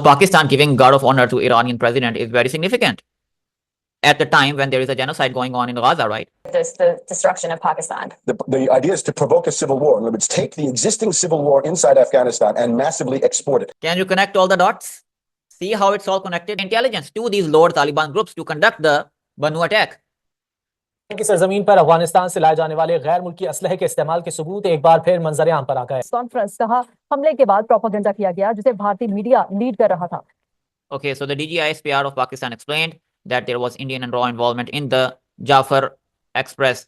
Pakistan giving guard of honor to Iranian president is very significant at the time when there is a genocide going on in Gaza, right? The destruction of Pakistan. The idea is to provoke a civil war. In other words, take the existing civil war inside Afghanistan and massively export it. Can you connect all the dots? See how it's all connected? Intelligence to these lower Taliban groups to conduct the Bannu attack. की सरजमीन पर अफगानिस्तान से लाए जाने वाले गैर मुल्की असलहे के इस्तेमाल के सबूत एक बार फिर मंजर आम पर आ गए। कॉन्फ्रेंस कहा हमले के बाद प्रोपेगेंडा किया गया जिसे भारतीय मीडिया लीड कर रहा था। Okay, so the DGISPR of Pakistan explained that there was Indian and raw involvement in the Jaffar Express.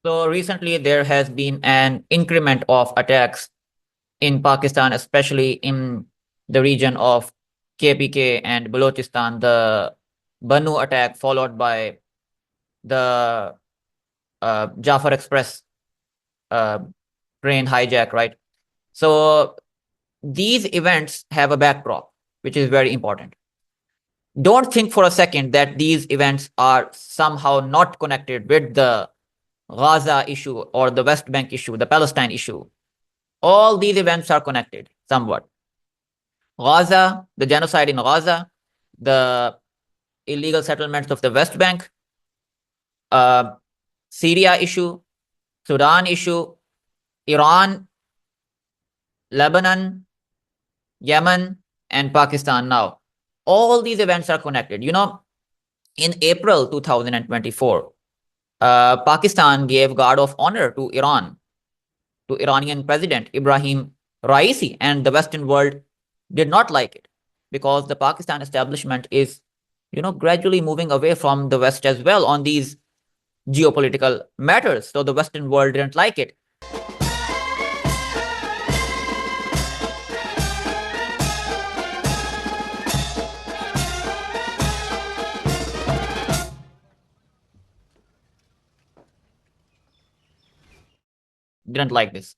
So recently there has been an increment of attacks in Pakistan, especially in the region of KPK and Balochistan, the Bannu attack followed by the Jaffar Express train hijack, right? So these events have a backdrop, which is very important. Don't think for a second that these events are somehow not connected with the Gaza issue or the West Bank issue, the Palestine issue. All these events are connected somewhat. Gaza, the genocide in Gaza, the illegal settlements of the West Bank, Syria issue, Sudan issue, Iran, Lebanon, Yemen, and Pakistan now. All these events are connected. You know, in April 2024, Pakistan gave guard of honor to Iran, to Iranian President Ibrahim Raisi, and the Western world did not like it because the Pakistan establishment is, you know, gradually moving away from the West as well on these geopolitical matters. So the Western world didn't like it. Didn't like this.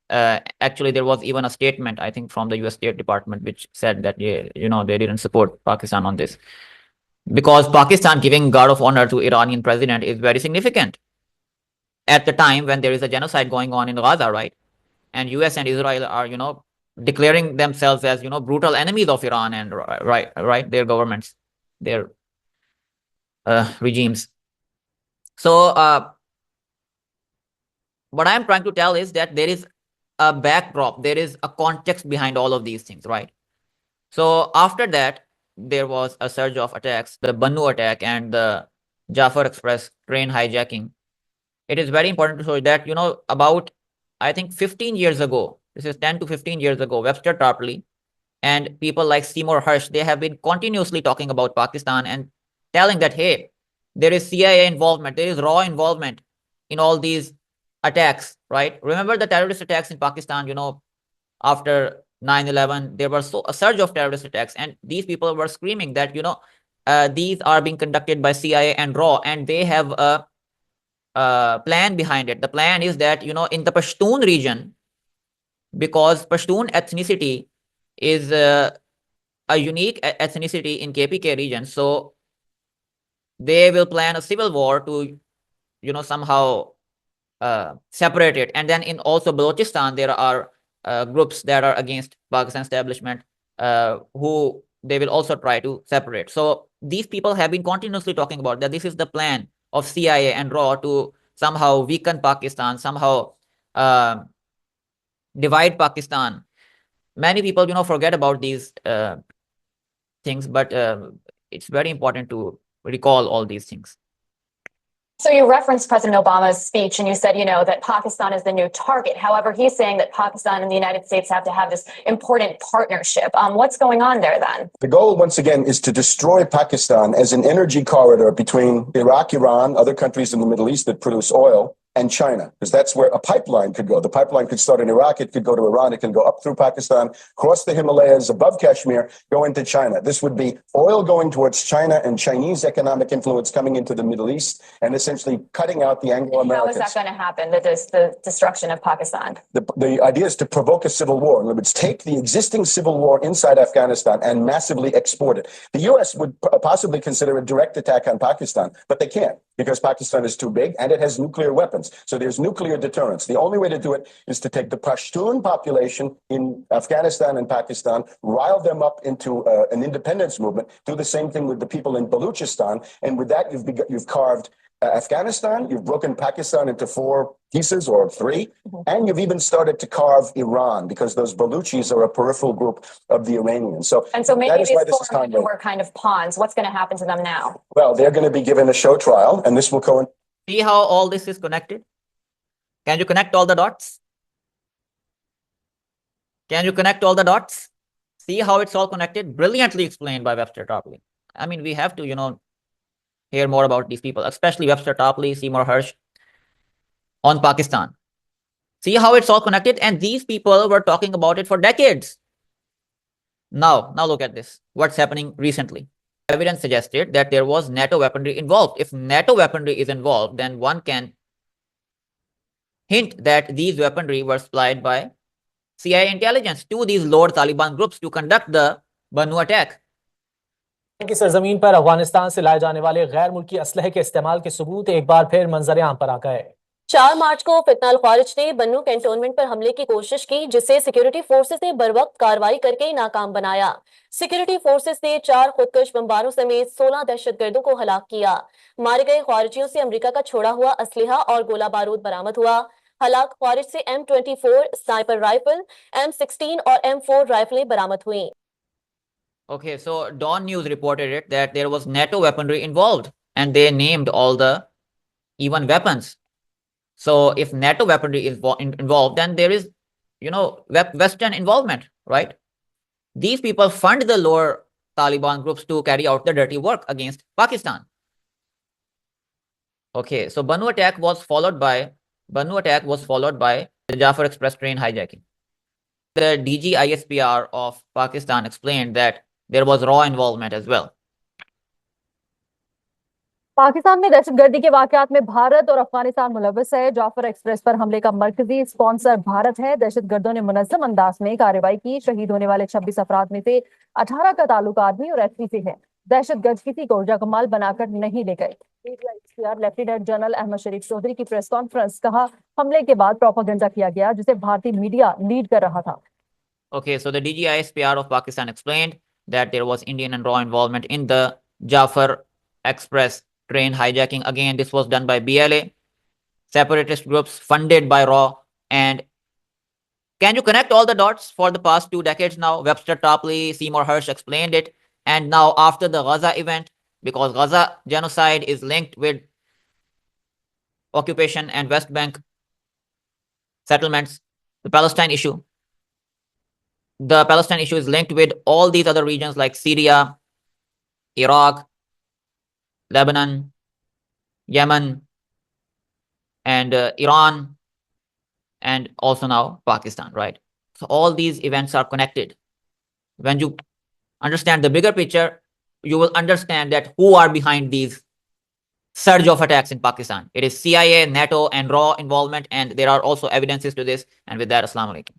Actually, there was even a statement, I think, from the US State Department, which said that, you know, they didn't support Pakistan on this. Because Pakistan giving guard of honor to Iranian president is very significant at the time when there is a genocide going on in Gaza, right? And US and Israel are, you know, declaring themselves as, you know, brutal enemies of Iran and, right, their governments, their regimes. So, what I'm trying to tell is that there is a backdrop, there is a context behind all of these things, right? So after that, there was a surge of attacks, the Bannu attack and the Jaffar Express train hijacking. It is very important to show that, you know, about, I think 15 years ago, this is 10 to 15 years ago, Webster, Tarpley, and people like Seymour, Hersh, they have been continuously talking about Pakistan and telling that, hey, there is CIA involvement, there is raw involvement in all these attacks, right? Remember the terrorist attacks in Pakistan, you know, after 9/11, there was a surge of terrorist attacks, and these people were screaming that, you know, these are being conducted by CIA and RAW, and they have a plan behind it. The plan is that, you know, in the Pashtun region, because Pashtun ethnicity is a unique ethnicity in KPK region, so they will plan a civil war to, you know, somehow separate it. And then in also Balochistan, there are groups that are against Pakistan establishment who they will also try to separate. So these people have been continuously talking about that this is the plan of CIA and RAW to somehow weaken Pakistan, somehow divide Pakistan. Many people, you know, forget about these things, but it's very important to recall all these things. So you referenced President Obama's speech and you said, you know, that Pakistan is the new target. However, he's saying that Pakistan and the United States have to have this important partnership. What's going on there then? The goal, once again, is to destroy Pakistan as an energy corridor between Iraq, Iran, other countries in the Middle East that produce oil, and China, because that's where a pipeline could go. The pipeline could start in Iraq, it could go to Iran, it can go up through Pakistan, cross the Himalayas, above Kashmir, go into China. This would be oil going towards China and Chinese economic influence coming into the Middle East and essentially cutting out the Anglo-Americans. How is that going to happen, the destruction of Pakistan? The idea is to provoke a civil war. In other words, take the existing civil war inside Afghanistan and massively export it. The U.S. would possibly consider a direct attack on Pakistan, but they can't because Pakistan is too big and it has nuclear weapons. So there's nuclear deterrence. The only way to do it is to take the Pashtun population in Afghanistan and Pakistan, rile them up into an independence movement, do the same thing with the people in Baluchistan, and with that you've carved Afghanistan, you've broken Pakistan into 4 pieces or 3, and you've even started to carve Iran because those Baluchis are a peripheral group of the Iranians. So maybe these 4 men were kind of pawns. What's going to happen to them now? Well, they're going to be given a show trial, and this will coincide. See how all this is connected? Can you connect all the dots? Can you connect all the dots? See how it's all connected? Brilliantly explained by Webster Tarpley. I mean, we have to, hear more about these people, especially Webster Tarpley, Seymour, Hersh, on Pakistan. See how it's all connected? And these people were talking about it for decades. Now look at this. What's happening recently? Evidence suggested that there was NATO weaponry involved. If NATO weaponry is involved, then one can hint that these weaponry were supplied by CIA intelligence to these lower Taliban groups to conduct the Bannu Attack. की सरजमीन पर अफगानिस्तान से लाए जाने वाले गैर मुल्की असलहे के इस्तेमाल के सबूत एक बार फिर मंजर आम पर आ गए। 4 मार्च को फितनाल ख्वारिज ने बन्नू कैंटोनमेंट पर हमले की कोशिश की, जिसे सिक्योरिटी फोर्सेस ने बरवक्त कार्रवाई करके नाकाम बनाया। सिक्योरिटी फोर्सेस ने 4 खुदकश बमबारों समेत 16 दहशतगर्दों को हलाक किया। मारे गए ख्वारिजियों से अमेरिका का छोड़ा हुआ असलहा और गोला बारूद बरामद हुआ। हलाक ख्वारिज से M24 स्नाइपर राइफल, M16 और M4 राइफलें बरामद हुई। Okay, so Dawn News reported it that there was NATO weaponry involved, and they named all the even weapons. So if NATO weaponry is involved, then there is, Western involvement, right? These people fund the lower Taliban groups to carry out the dirty work against Pakistan. Okay, so Bannu Attack was followed by the Jaffar Express train hijacking. The DG ISPR of Pakistan explained that there was raw involvement as well. Pakistan में दहशतगर्दी के वाकयात में भारत और अफगानिस्तान मुलव्वस है। Jafar express पर हमले का मरकजी स्पॉन्सर भारत है। दहशतगर्दों ने मुनज़्ज़म अंदाज में कार्रवाई की। शहीद होने वाले 26 अफराद में से 18 का ताल्लुक आर्मी और एफपी से है। दहशतगर्द किसी को जगमाल बनाकर नहीं ले गए। लेफ्टिनेंट जनरल अहमद शरीफ चौधरी की प्रेस कॉन्फ्रेंस, कहा हमले के बाद प्रोपेगेंडा किया गया जिसे भारतीय मीडिया लीड कर रहा था। Okay, so the DG ISPR of Pakistan explained that there was Indian and raw involvement in the Jaffar Express train hijacking. Again, this was done by BLA, separatist groups funded by RAW. And can you connect all the dots for the past 2 decades now? Webster Tarpley, Seymour, Hersh explained it. And now after the Gaza event, because Gaza genocide is linked with occupation and West Bank settlements, the Palestine issue is linked with all these other regions like Syria, Iraq, Lebanon, Yemen, and Iran, and also now Pakistan, right? So all these events are connected. When you understand the bigger picture, you will understand that who are behind these surge of attacks in Pakistan. It is CIA, NATO, and RAW involvement, and there are also evidences to this. And with that, Assalamu alaikum.